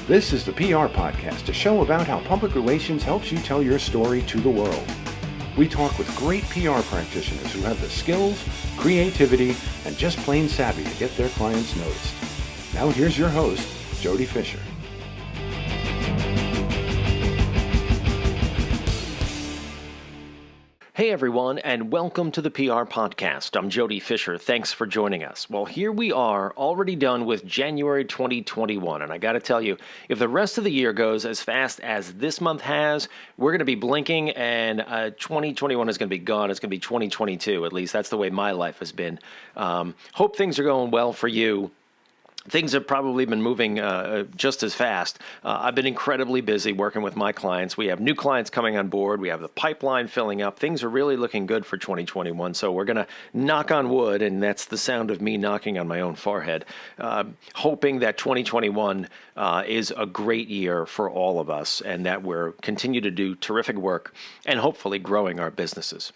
This is the PR Podcast, a show about how public relations helps you tell your story to the world. We talk with great PR practitioners who have the skills, creativity, and just plain savvy to get their clients noticed. Now here's your host, Jody Fisher. Hey everyone, and welcome to the PR Podcast. I'm Jody Fisher. Thanks for joining us. Well, here we are, already done with January 2021, and I got to tell you, if the rest of the year goes as fast as this month has, we're going to be blinking, and 2021 is going to be gone. It's going to be 2022. At least that's the way my life has been. Hope things are going well for you. Things have probably been moving just as fast. I've been incredibly busy working with my clients. We have new clients coming on board. We have the pipeline filling up. Things are really looking good for 2021. So we're going to knock on wood, and that's the sound of me knocking on my own forehead, hoping that 2021 is a great year for all of us and that we're continue to do terrific work and hopefully growing our businesses.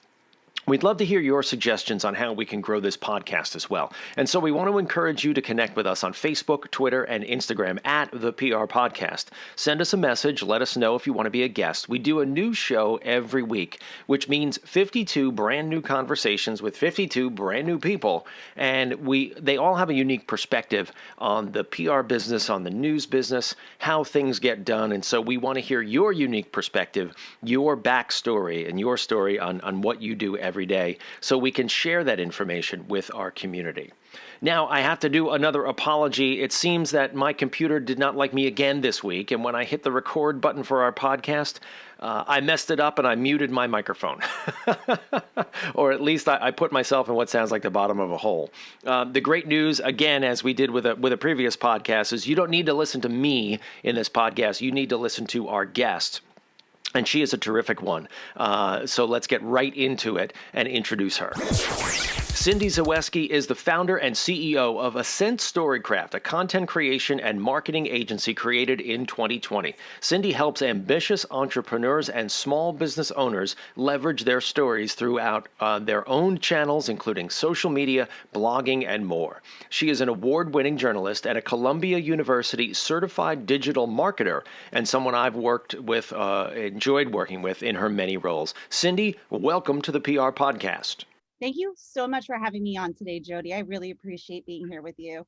We'd love to hear your suggestions on how we can grow this podcast as well. And so we want to encourage you to connect with us on Facebook, Twitter, and Instagram at The PR Podcast. Send us a message. Let us know if you want to be a guest. We do a new show every week, which means 52 brand new conversations with 52 brand new people. And they all have a unique perspective on the PR business, on the news business, how things get done. And so we want to hear your unique perspective, your backstory, and your story on what you do every day, so we can share that information with our community. Now, I have to do another apology. It seems that my computer did not like me again this week, and when I hit the record button for our podcast, I messed it up and I muted my microphone. Or at least I put myself in what sounds like the bottom of a hole. The great news, again, as we did with a previous podcast, is you don't need to listen to me in this podcast. You need to listen to our guest. And she is a terrific one. So let's get right into it and introduce her. Cyndi Zaweski is the founder and CEO of Ascent Storycraft, a content creation and marketing agency created in 2020. Cyndi helps ambitious entrepreneurs and small business owners leverage their stories throughout their own channels, including social media, blogging, and more. She is an award-winning journalist and a Columbia University certified digital marketer, and someone I've enjoyed working with in her many roles. Cyndi, welcome to the PR Podcast. Thank you so much for having me on today, Jody. I really appreciate being here with you.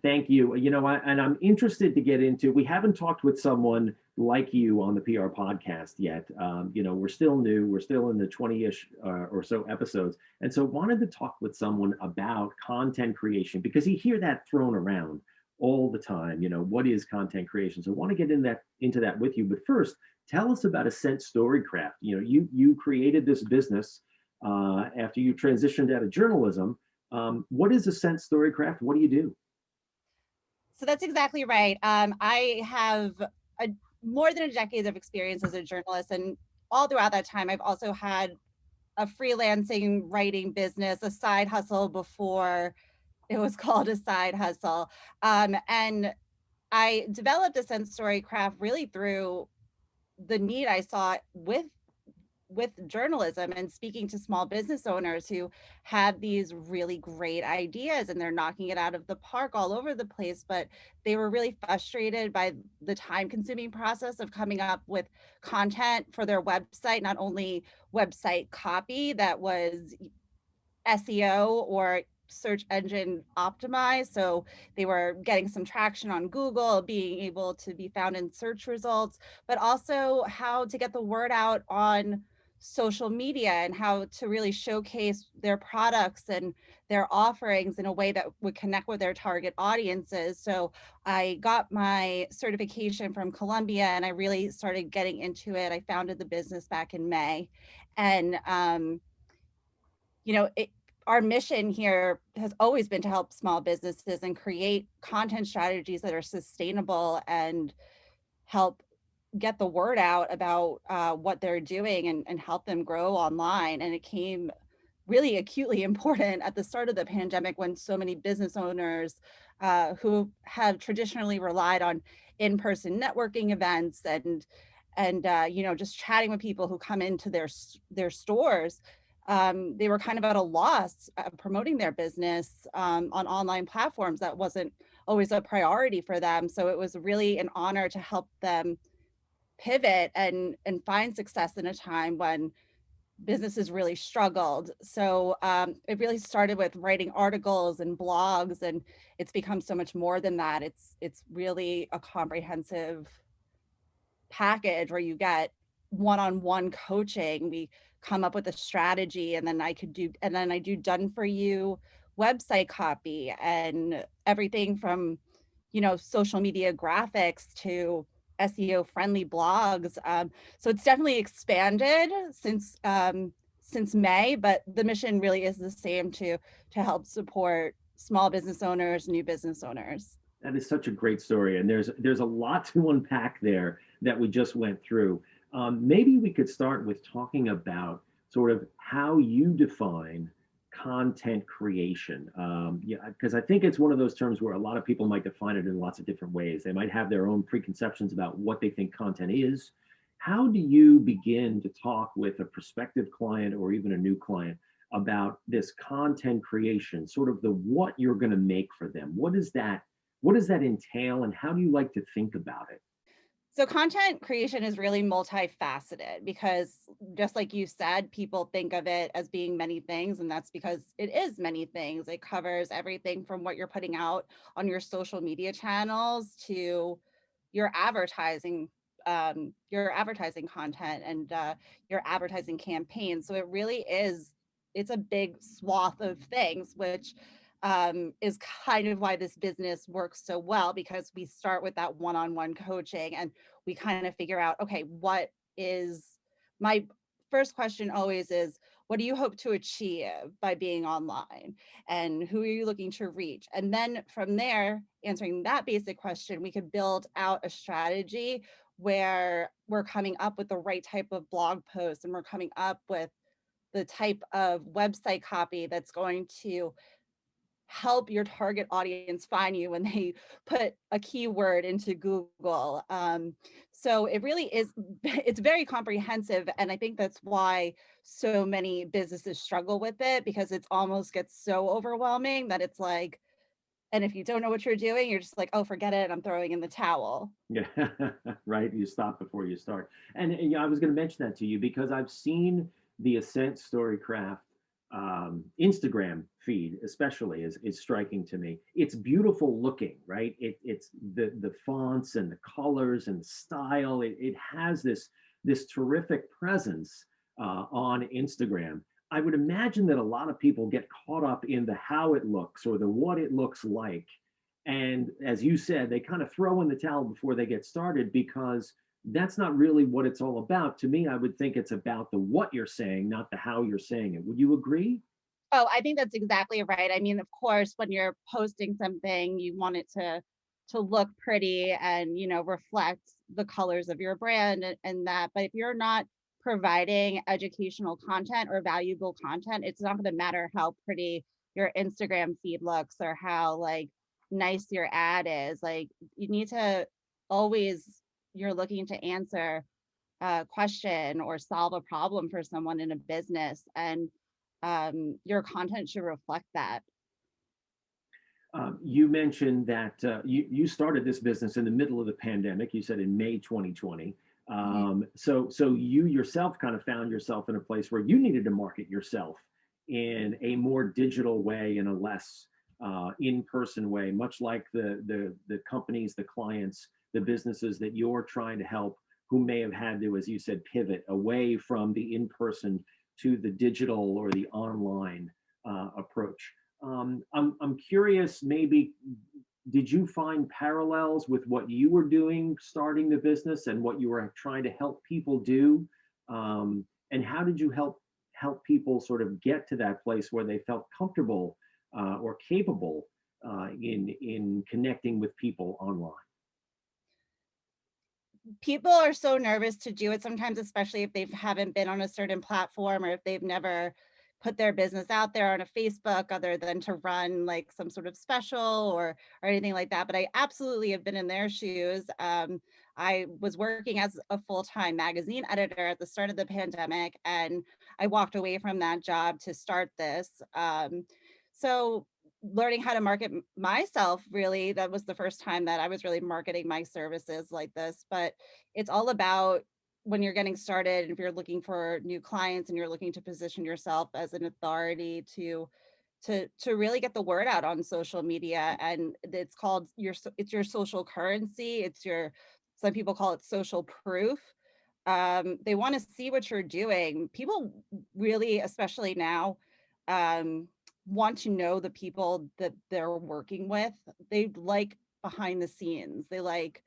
Thank you. And I'm interested to get into, we haven't talked with someone like you on the PR podcast yet. We're still new. We're still in the 20-ish or so episodes. And so wanted to talk with someone about content creation, because you hear that thrown around all the time. What is content creation? So I want to get into that with you. But first, tell us about Ascent Storycraft. You created this business after you transitioned out of journalism. What is Ascent Storycraft? What do you do? So that's exactly right. I have more than a decade of experience as a journalist, and all throughout that time, I've also had a freelancing writing business, a side hustle before it was called a side hustle. And I developed Ascent Storycraft really through the need I saw with journalism and speaking to small business owners who have these really great ideas and they're knocking it out of the park all over the place, but they were really frustrated by the time-consuming process of coming up with content for their website, not only website copy that was SEO or search engine optimized, so they were getting some traction on Google, being able to be found in search results, but also how to get the word out on social media and how to really showcase their products and their offerings in a way that would connect with their target audiences. So I got my certification from Columbia and I really started getting into it. I founded the business back in May. And, our mission here has always been to help small businesses and create content strategies that are sustainable and help get the word out about what they're doing and help them grow online. And it came really acutely important at the start of the pandemic when so many business owners who have traditionally relied on in-person networking events and just chatting with people who come into their stores, they were kind of at a loss promoting their business on online platforms that wasn't always a priority for them. So it was really an honor to help them pivot and find success in a time when businesses really struggled. So it really started with writing articles and blogs, and it's become so much more than that. It's really a comprehensive package where you get one-on-one coaching. We come up with a strategy, and then I do done for you website copy and everything from, social media graphics to SEO friendly blogs. So it's definitely expanded since May, but the mission really is the same, to help support small business owners, new business owners. That is such a great story, and there's a lot to unpack there that we just went through. Maybe we could start with talking about sort of how you define content creation. Yeah, because I think it's one of those terms where a lot of people might define it in lots of different ways. They might have their own preconceptions about what they think content is. How do you begin to talk with a prospective client or even a new client about this content creation, sort of the what you're going to make for them? What does that entail, and how do you like to think about it? So content creation is really multifaceted because, just like you said, people think of it as being many things, and that's because it is many things. It covers everything from what you're putting out on your social media channels to your advertising content and your advertising campaign. So it really is, it's a big swath of things, which is kind of why this business works so well, because we start with that one-on-one coaching, and we kind of figure out, okay, what is my first question always is, what do you hope to achieve by being online, and who are you looking to reach? And then from there, answering that basic question, we could build out a strategy where we're coming up with the right type of blog post, and we're coming up with the type of website copy that's going to help your target audience find you when they put a keyword into Google. So it really is, it's very comprehensive. And I think that's why so many businesses struggle with it, because it's almost gets so overwhelming that it's like, and if you don't know what you're doing, you're just like, oh, forget it, I'm throwing in the towel. Yeah, right. You stop before you start. And I was going to mention that to you because I've seen the Ascent Storycraft Instagram feed, especially, is striking to me. It's beautiful looking, right? It's the fonts and the colors and the style. It has this terrific presence on Instagram. I would imagine that a lot of people get caught up in the how it looks or the what it looks like. And as you said, they kind of throw in the towel before they get started because that's not really what it's all about. To me, I would think it's about the what you're saying, not the how you're saying it. Would you agree? Oh, I think that's exactly right. I mean, of course, when you're posting something, you want it to look pretty and, reflect the colors of your brand, and that. But if you're not providing educational content or valuable content, it's not going to matter how pretty your Instagram feed looks or how like nice your ad is. Like, you need to always, you're looking to answer a question or solve a problem for someone in a business, and your content should reflect that. You mentioned that you started this business in the middle of the pandemic. You said in May 2020. Mhm. So you yourself kind of found yourself in a place where you needed to market yourself in a more digital way, in a less in-person way, much like the companies, the clients, the businesses that you're trying to help, who may have had to, as you said, pivot away from the in-person to the digital or the online approach. I'm curious, maybe did you find parallels with what you were doing starting the business and what you were trying to help people do? And how did you help people sort of get to that place where they felt comfortable or capable in connecting with people online? People are so nervous to do it sometimes, especially if they haven't been on a certain platform, or if they've never put their business out there on a Facebook other than to run like some sort of special or anything like that. But I absolutely have been in their shoes. I was working as a full-time magazine editor at the start of the pandemic, and I walked away from that job to start this. So learning how to market myself, really, that was the first time that I was really marketing my services like this. But it's all about when you're getting started, if you're looking for new clients and you're looking to position yourself as an authority to really get the word out on social media. And it's called it's your social currency. It's your, some people call it social proof. They want to see what you're doing. People really, especially now, um, want to know the people that they're working with. They like behind the scenes. They like,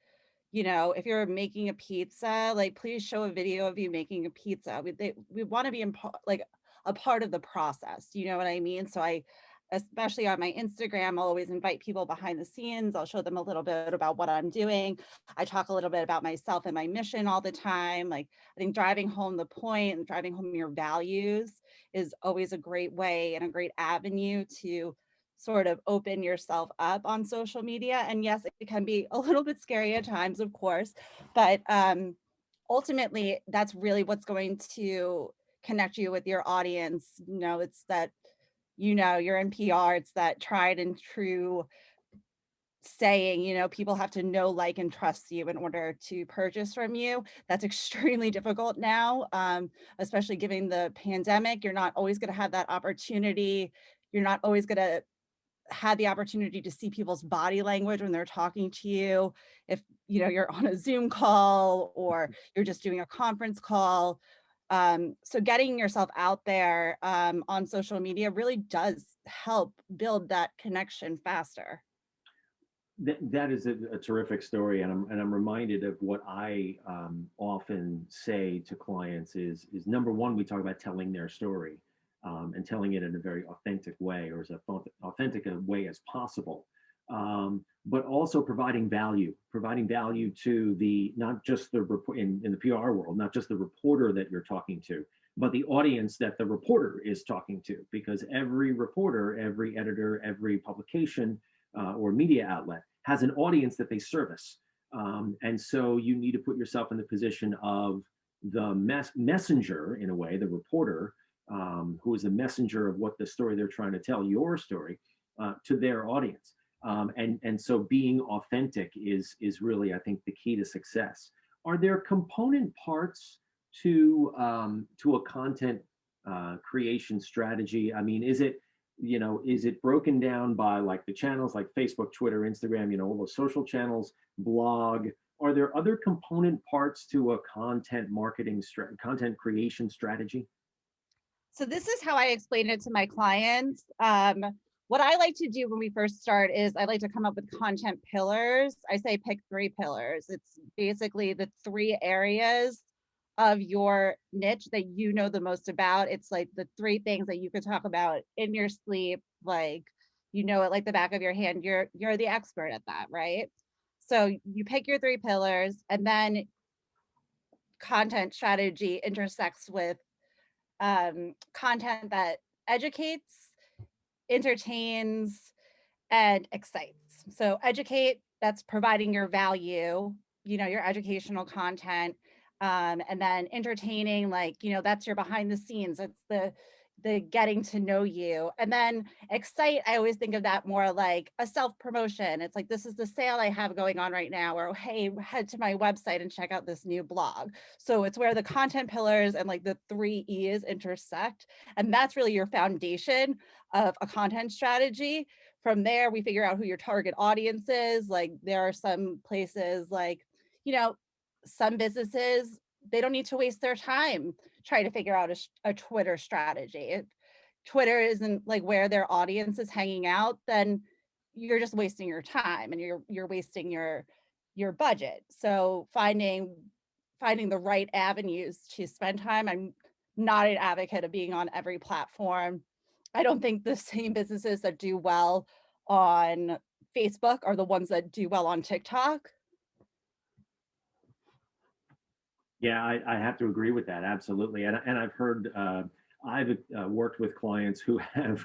if you're making a pizza, like, please show a video of you making a pizza. We want to be like a part of the process. You know what I mean? So especially on my Instagram, I'll always invite people behind the scenes. I'll show them a little bit about what I'm doing. I talk a little bit about myself and my mission all the time. Like, I think driving home the point and driving home your values is always a great way and a great avenue to sort of open yourself up on social media. And yes, it can be a little bit scary at times, of course, but ultimately, that's really what's going to connect you with your audience. It's that, you're in PR, it's that tried and true saying, people have to know, like, and trust you in order to purchase from you. That's extremely difficult now, especially given the pandemic. You're not always going to have that opportunity. You're not always going to had the opportunity to see people's body language when they're talking to you. If you're on a Zoom call or you're just doing a conference call. So getting yourself out there on social media really does help build that connection faster. That is a terrific story, and I'm reminded of what I often say to clients is number one, we talk about telling their story, and telling it in a very authentic way, or as authentic a way as possible, but also providing value to the, not just the in the PR world, not just the reporter that you're talking to, but the audience that the reporter is talking to, because every reporter, every editor, every publication or media outlet has an audience that they service. And so you need to put yourself in the position of the messenger, in a way, the reporter, who is a messenger of what the story they're trying to tell, your story, to their audience. And so being authentic is really, I think, the key to success. Are there component parts to a content creation strategy? I mean, is it broken down by, like, the channels like Facebook, Twitter, Instagram, all those social channels, blog? Are there other component parts to a content content creation strategy? So this is how I explain it to my clients. What I like to do when we first start is I like to come up with content pillars. I say pick 3 pillars. It's basically the 3 areas of your niche that you know the most about. It's like the 3 things that you could talk about in your sleep, like, it like the back of your hand. You're the expert at that, right? So you pick your 3 pillars, and then content strategy intersects with content that educates, entertains, and excites. So educate, that's providing your value, your educational content. And then entertaining, like, that's your behind the scenes. It's the getting to know you. And then excite, I always think of that more like a self-promotion. It's like, this is the sale I have going on right now, or, hey, head to my website and check out this new blog. So it's where the content pillars and, like, the 3 E's intersect. And that's really your foundation of a content strategy. From there, we figure out who your target audience is. Like, there are some places, like, some businesses, they don't need to waste their time trying to figure out a Twitter strategy. If Twitter isn't, like, where their audience is hanging out, then you're just wasting your time and you're wasting your budget. So finding the right avenues to spend time. I'm not an advocate of being on every platform. I don't think the same businesses that do well on Facebook are the ones that do well on TikTok. Yeah, I have to agree with that, absolutely. And I've heard, I've worked with clients who have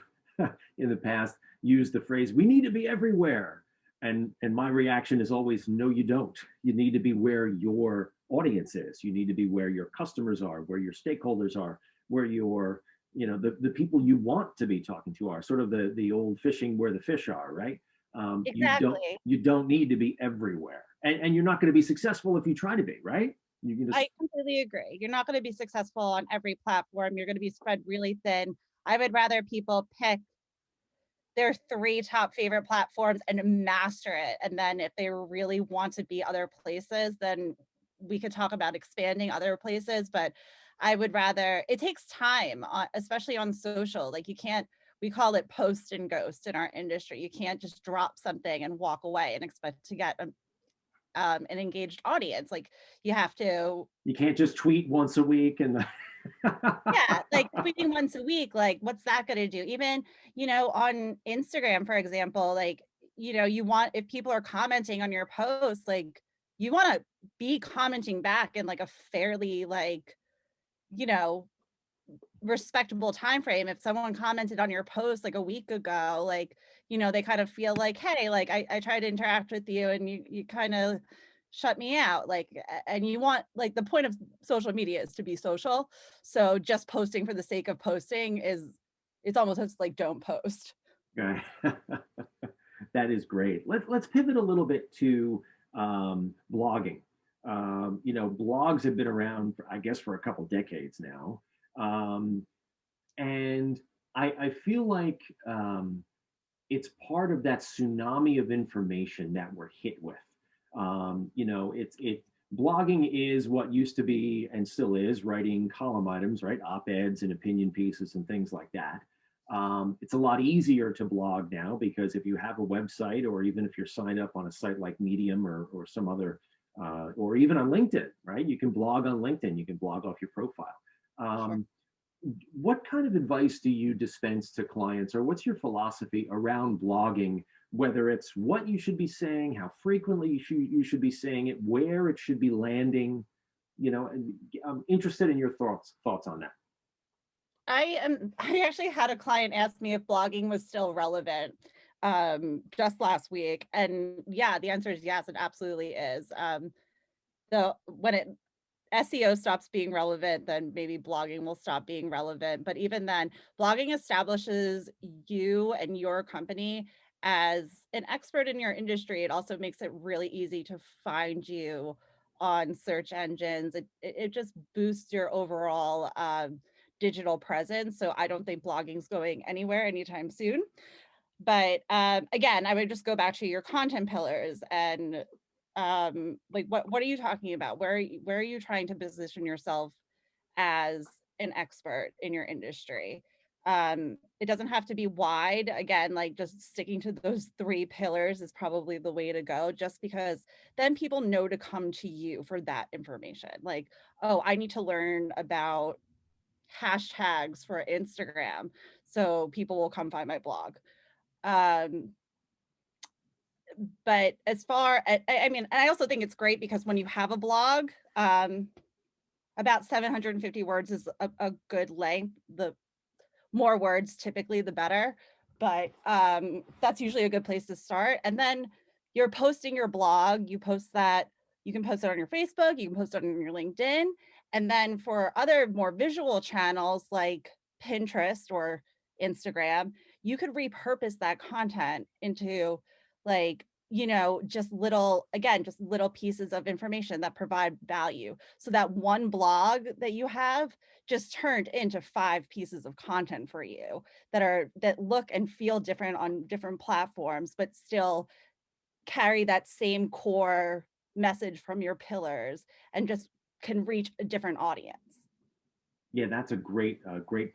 in the past used the phrase, "We need to be everywhere." And my reaction is always, no, you don't. You need to be where your audience is. You need to be where your customers are, where your stakeholders are, where your the people you want to be talking to are sort of the old fishing where the fish are, right? Exactly. You don't need to be everywhere, and you're not going to be successful if you try to be, right? You can just I completely agree. You're not going to be successful on every platform. You're going to be spread really thin. I would rather people pick their 3 top favorite platforms and master it. And then if they really want to be other places, then we could talk about expanding other places. But I would rather, it takes time, especially on social. Like you can't, we call it post and ghost in our industry. You can't just drop something and walk away and expect to get an engaged audience. Like you have to, you can't just tweet once a week and yeah, like tweeting once a week, like what's that going to do? Even, on Instagram, for example, like, you want, if people are commenting on your posts, like you want to be commenting back in like a fairly like, you know, respectable time frame. If someone commented on your post like a week ago, like, they kind of feel like, hey, like I tried to interact with you and you kind of shut me out. Like, and you want, like, the point of social media is to be social. So just posting for the sake of posting it's almost just like don't post. Okay. That is great. Let's pivot a little bit to blogging. Blogs have been around, I guess, for a couple decades now. Um, and I feel like it's part of that tsunami of information that we're hit with. Blogging is what used to be and still is writing column items, right? Op-eds and opinion pieces and things like that. It's a lot easier to blog now because if you have a website, or even if you're signed up on a site like Medium or some other, or even on LinkedIn, right? You can blog on LinkedIn, you can blog off your profile. Sure. What kind of advice do you dispense to clients, or what's your philosophy around blogging, whether it's what you should be saying, how frequently you should be saying it, where it should be landing? I'm interested in your thoughts on that. I actually had a client ask me if blogging was still relevant just last week. And yeah, the answer is yes, it absolutely is. When it SEO stops being relevant, then maybe blogging will stop being relevant. But even then, blogging establishes you and your company as an expert in your industry. It also makes it really easy to find you on search engines. It just boosts your overall digital presence. So I don't think blogging's going anywhere anytime soon. But again, I would just go back to your content pillars and like what are you talking about? Where are you trying to position yourself as an expert in your industry? It doesn't have to be wide. Again, like just sticking to those 3 pillars is probably the way to go, just because then people know to come to you for that information. Like, oh, I need to learn about hashtags for Instagram, so people will come find my blog. Um, but as far I mean, I also think it's great because when you have a blog, about 750 words is a good length. The more words, typically the better, but that's usually a good place to start. And then you're posting your blog, you can post it on your Facebook, you can post it on your LinkedIn. And then for other more visual channels like Pinterest or Instagram, you could repurpose that content into like, just little pieces of information that provide value. So that one blog that you have just turned into 5 pieces of content for you that look and feel different on different platforms, but still carry that same core message from your pillars and just can reach a different audience. Yeah, that's a great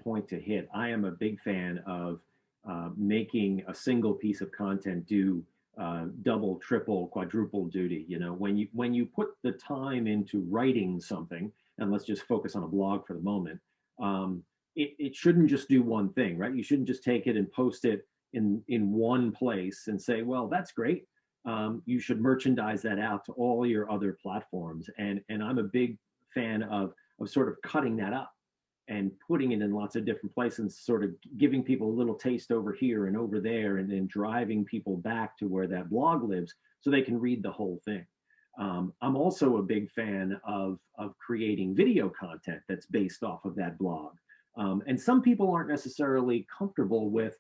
point to hit. I am a big fan of making a single piece of content do double, triple, quadruple duty. When you put the time into writing something, and let's just focus on a blog for the moment, it shouldn't just do one thing, right? You shouldn't just take it and post it in one place and say, well, that's great. You should merchandise that out to all your other platforms, and I'm a big fan of sort of cutting that up and putting it in lots of different places, sort of giving people a little taste over here and over there, and then driving people back to where that blog lives so they can read the whole thing. I'm also a big fan of creating video content that's based off of that blog. And some people aren't necessarily comfortable with,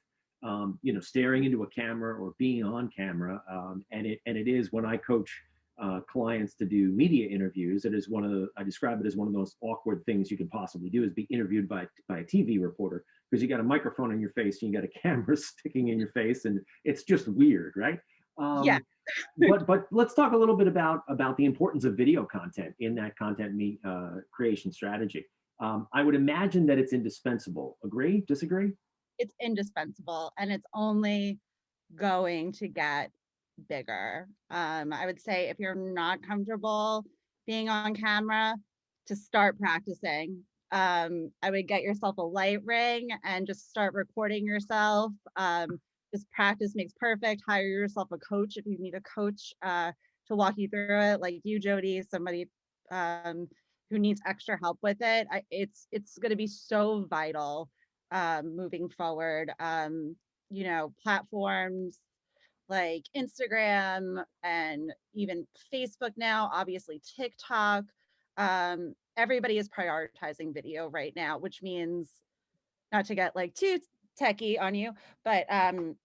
staring into a camera or being on camera. And it is when I coach clients to do media interviews, it is I describe it as one of the most awkward things you can possibly do is be interviewed by a TV reporter, because you got a microphone in your face and you got a camera sticking in your face, and it's just weird, right? Yeah. But let's talk a little bit about the importance of video content in that creation strategy. I would imagine that it's indispensable. Agree? Disagree? It's indispensable, and it's only going to get bigger. I would say if you're not comfortable being on camera, to start practicing. I would get yourself a light ring and just start recording yourself. Just practice makes perfect. Hire yourself a coach if you need a coach to walk you through it, like you, Jody, somebody who needs extra help with it. It's going to be so vital moving forward. Platforms like Instagram and even Facebook now, obviously TikTok. Everybody is prioritizing video right now, which means, not to get like too techie on you, but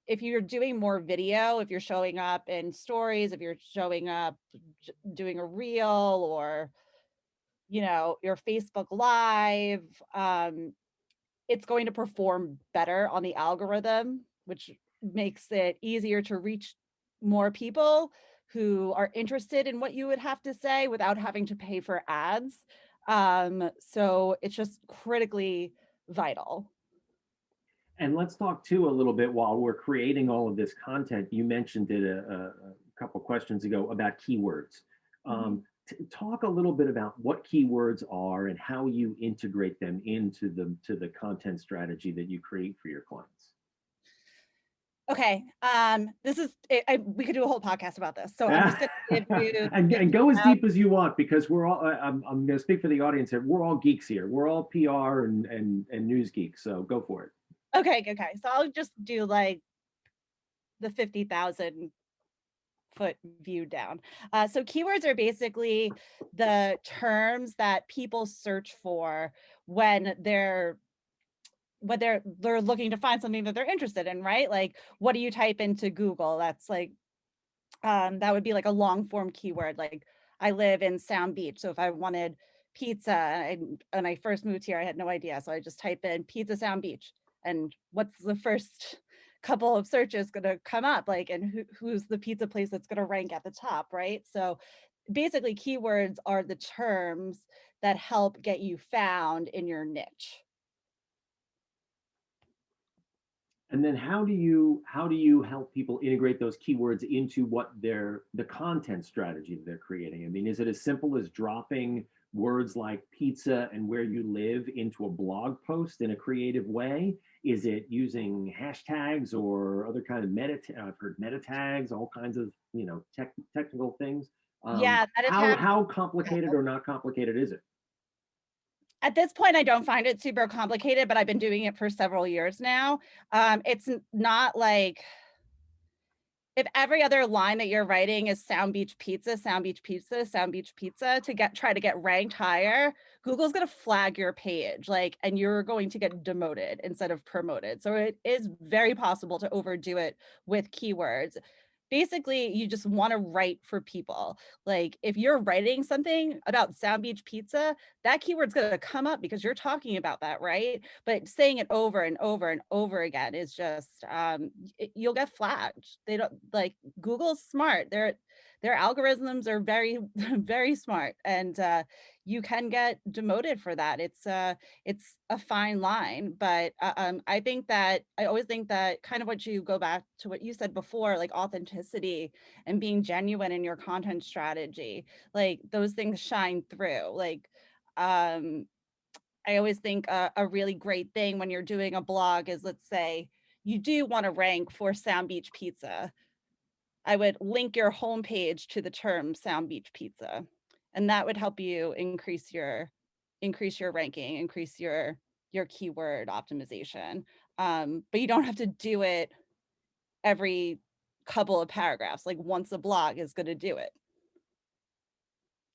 if you're doing more video, if you're showing up in stories, if you're showing up doing a reel, or your Facebook Live, it's going to perform better on the algorithm, which makes it easier to reach more people who are interested in what you would have to say without having to pay for ads. So it's just critically vital. And let's talk too a little bit while we're creating all of this content. You mentioned it a couple questions ago about keywords. Talk a little bit about what keywords are and how you integrate them into the content strategy that you create for your clients. Okay, this is we could do a whole podcast about this. So I'm just going to give you and go as deep as you want, because we're all. I'm going to speak for the audience here. We're all geeks here. We're all PR and news geeks. So go for it. Okay. So I'll just do like the 50,000 foot view down. So keywords are basically the terms that people search for when they're looking to find something that they're interested in, right? Like, what do you type into Google? That's like that would be like a long form keyword. Like, I live in Sound Beach, so if I wanted pizza and I first moved here, I had no idea, so I just type in pizza Sound Beach, and what's the first couple of searches going to come up, like, and who's the pizza place that's going to rank at the top, right? So basically keywords are the terms that help get you found in your niche. And then how do you help people integrate those keywords into the content strategy that they're creating? I mean, is it as simple as dropping words like pizza and where you live into a blog post in a creative way? Is it using hashtags or other kind of I've heard meta tags, all kinds of technical things. Yeah, how complicated or not complicated is it? At this point, I don't find it super complicated, but I've been doing it for several years now. It's not like, if every other line that you're writing is Sound Beach Pizza, Sound Beach Pizza, Sound Beach Pizza to try to get ranked higher, Google's going to flag your page, like, and you're going to get demoted instead of promoted. So it is very possible to overdo it with keywords. Basically, you just want to write for people. Like, if you're writing something about Sound Beach Pizza, that keyword's going to come up because you're talking about that, right? But saying it over and over and over again is just you'll get flagged. They don't, like, Google's smart. Their algorithms are very very smart, and you can get demoted for that. It's a fine line, but I always think that kind of what you go back to what you said before, like authenticity and being genuine in your content strategy, like those things shine through. Like, I always think a really great thing when you're doing a blog is, let's say you do want to rank for Sound Beach Pizza. I would link your homepage to the term Sound Beach Pizza, and that would help you increase your ranking, increase your keyword optimization. But you don't have to do it every couple of paragraphs. Like, once a blog is going to do it.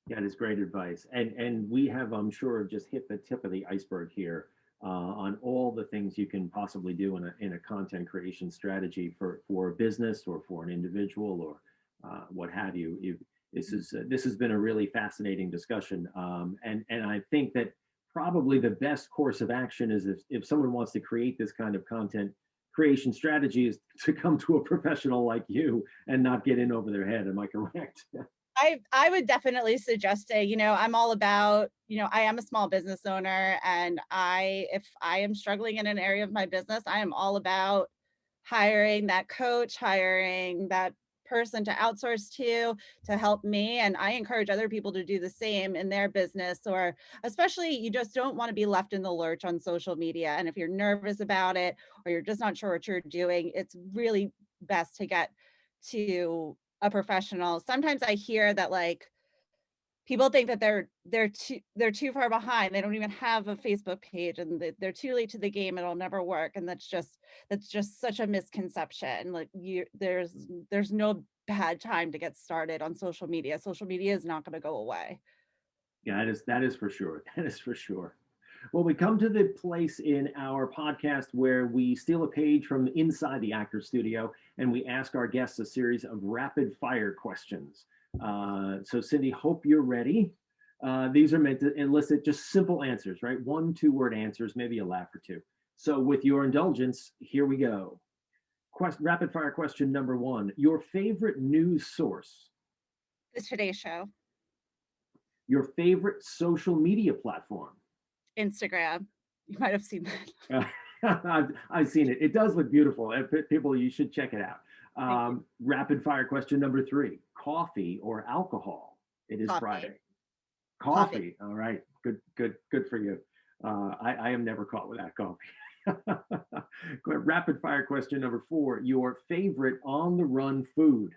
That is great advice. And we have, I'm sure, just hit the tip of the iceberg here on all the things you can possibly do in a content creation strategy for a business or for an individual or what have you. This has been a really fascinating discussion, and I think that probably the best course of action is if someone wants to create this kind of content creation strategy is to come to a professional like you and not get in over their head. Am I correct? I would definitely suggest it. I'm all about, I am a small business owner, and if I am struggling in an area of my business, I am all about hiring that coach, hiring that person to outsource to help me. And I encourage other people to do the same in their business, or especially you just don't want to be left in the lurch on social media. And if you're nervous about it, or you're just not sure what you're doing, it's really best to get to a professional. Sometimes I hear that like people think that they're too far behind. They don't even have a Facebook page, and they're too late to the game. It'll never work. And that's just such a misconception. Like there's no bad time to get started on social media. Social media is not going to go away. Yeah, that is for sure. That is for sure. Well, we come to the place in our podcast where we steal a page from inside the actor's studio and we ask our guests a series of rapid fire questions. So Cyndi, hope you're ready. These are meant to elicit just simple answers, right? 1-2 word answers, maybe a laugh or two. So with your indulgence, here we go. Rapid fire question number 1. Your favorite news source? The Today Show. Your favorite social media platform? Instagram. You might have seen that. I've seen it. It does look beautiful. People, you should check it out. Rapid fire question number 3. Coffee or alcohol? It is Coffee. Friday. Coffee. All right. Good for you. I am never caught without coffee. Rapid fire question number 4. Your favorite on the run food?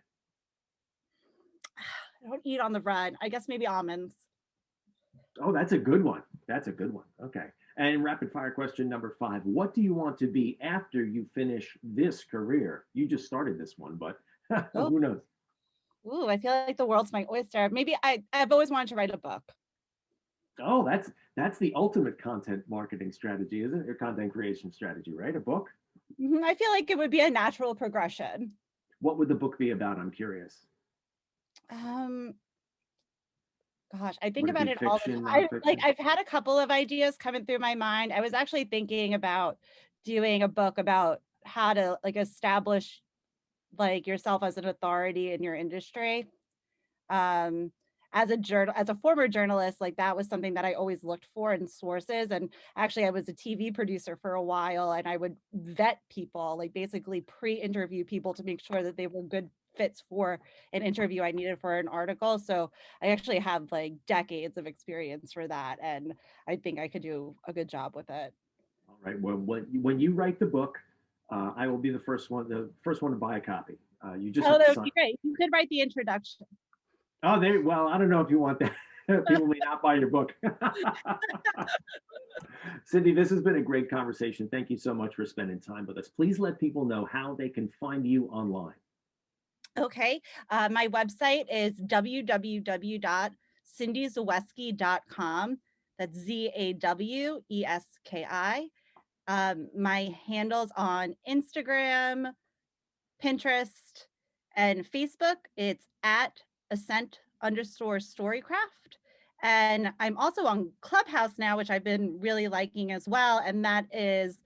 I don't eat on the run. I guess maybe almonds. Oh, that's a good one. Okay. And rapid fire question number 5. What do you want to be after you finish this career? You just started this one, but who knows? Ooh, I feel like the world's my oyster. Maybe I've always wanted to write a book. Oh, that's the ultimate content marketing strategy, isn't it? Or content creation strategy, right? A book? I feel like it would be a natural progression. What would the book be about? I'm curious. Gosh, I think Would it about be it all the fiction, time. nonfiction? I've had a couple of ideas coming through my mind. I was actually thinking about doing a book about how to like establish like yourself as an authority in your industry. As a former journalist, like that was something that I always looked for in sources. And actually I was a TV producer for a while, and I would vet people, like basically pre-interview people to make sure that they were good fits for an interview I needed for an article. So I actually have like decades of experience for that, and I think I could do a good job with it. All right. Well, when you write the book, I will be the first one to buy a copy. You just have That to would sign. be great. You could write the introduction. Oh, well, I don't know if you want that. People may not buy your book. Cyndi, this has been a great conversation. Thank you so much for spending time with us. Please let people know how they can find you online. Okay. My website is www.cyndizaweski.com. That's Zaweski. My handles on Instagram, Pinterest, and Facebook, it's at Ascent_Storycraft. And I'm also on Clubhouse now, which I've been really liking as well. And that is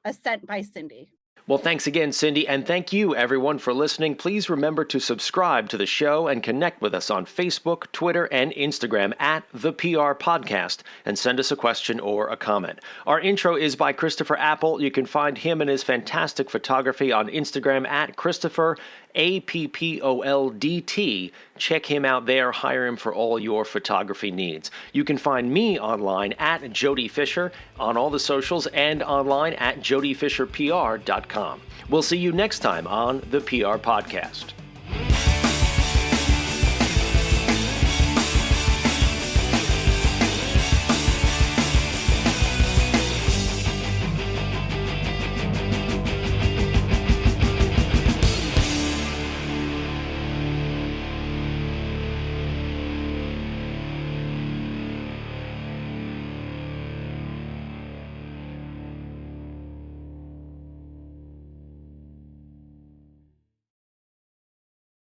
Ascent by Cyndi. Well, thanks again, Cyndi, and thank you, everyone, for listening. Please remember to subscribe to the show and connect with us on Facebook, Twitter, and Instagram at The PR Podcast, and send us a question or a comment. Our intro is by Christopher Apple. You can find him and his fantastic photography on Instagram at Christopher APPOLDT. Check him out there. Hire him for all your photography needs. You can find me online at Jody Fisher on all the socials and online at jodyfisherpr.com. We'll see you next time on the PR Podcast.